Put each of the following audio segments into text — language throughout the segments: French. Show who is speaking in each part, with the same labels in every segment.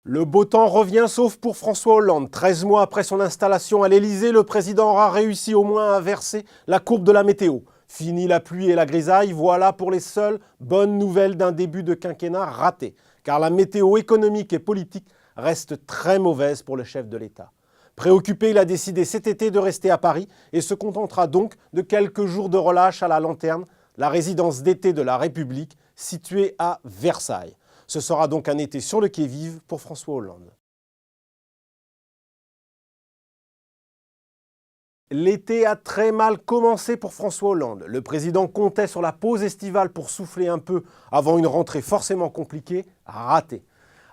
Speaker 1: Le beau temps revient sauf pour François Hollande. 13 mois après son installation à l'Elysée, le président aura réussi au moins à inverser la courbe de la météo. Fini la pluie et la grisaille, voilà pour les seules bonnes nouvelles d'un début de quinquennat raté. Car la météo économique et politique reste très mauvaise pour le chef de l'État. Préoccupé, il a décidé cet été de rester à Paris et se contentera donc de quelques jours de relâche à la Lanterne, la résidence d'été de la République située à Versailles. Ce sera donc un été sur le qui-vive pour François Hollande. L'été a très mal commencé pour François Hollande. Le président comptait sur la pause estivale pour souffler un peu avant une rentrée forcément compliquée, ratée.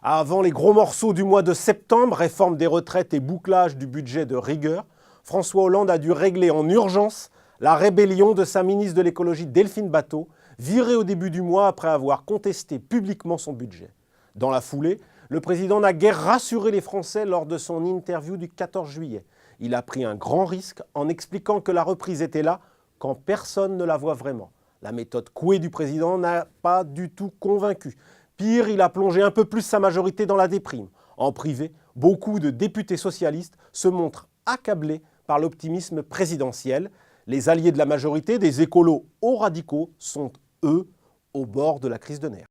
Speaker 1: Avant les gros morceaux du mois de septembre, réforme des retraites et bouclage du budget de rigueur, François Hollande a dû régler en urgence la rébellion de sa ministre de l'écologie Delphine Batho, virée au début du mois après avoir contesté publiquement son budget. Dans la foulée, le président n'a guère rassuré les Français lors de son interview du 14 juillet. Il a pris un grand risque en expliquant que la reprise était là quand personne ne la voit vraiment. La méthode couée du président n'a pas du tout convaincu. Pire, il a plongé un peu plus sa majorité dans la déprime. En privé, beaucoup de députés socialistes se montrent accablés par l'optimisme présidentiel. Les alliés de la majorité, des écolos aux radicaux, sont, eux, au bord de la crise de nerfs.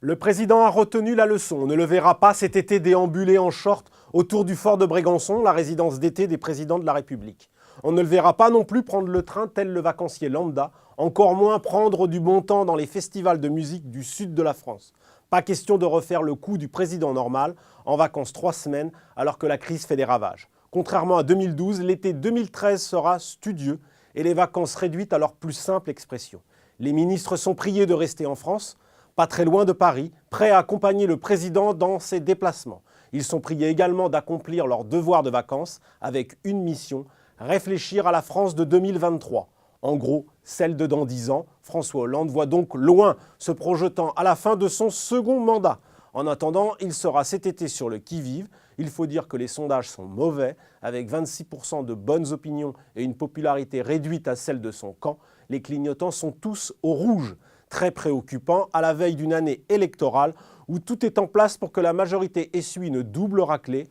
Speaker 1: Le président a retenu la leçon. On ne le verra pas cet été déambuler en short autour du fort de Brégançon, la résidence d'été des présidents de la République. On ne le verra pas non plus prendre le train tel le vacancier lambda, encore moins prendre du bon temps dans les festivals de musique du sud de la France. Pas question de refaire le coup du président normal, en vacances 3 semaines, alors que la crise fait des ravages. Contrairement à 2012, l'été 2013 sera studieux et les vacances réduites à leur plus simple expression. Les ministres sont priés de rester en France, pas très loin de Paris, prêts à accompagner le président dans ses déplacements. Ils sont priés également d'accomplir leur devoir de vacances avec une mission, réfléchir à la France de 2023. En gros, celle de dans 10 ans. François Hollande voit donc loin, se projetant à la fin de son second mandat. En attendant, il sera cet été sur le qui-vive. Il faut dire que les sondages sont mauvais, avec 26% de bonnes opinions et une popularité réduite à celle de son camp. Les clignotants sont tous au rouge. Très préoccupant à la veille d'une année électorale où tout est en place pour que la majorité essuie une double raclée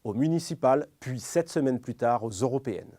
Speaker 1: aux municipales, puis 7 semaines plus tard aux européennes.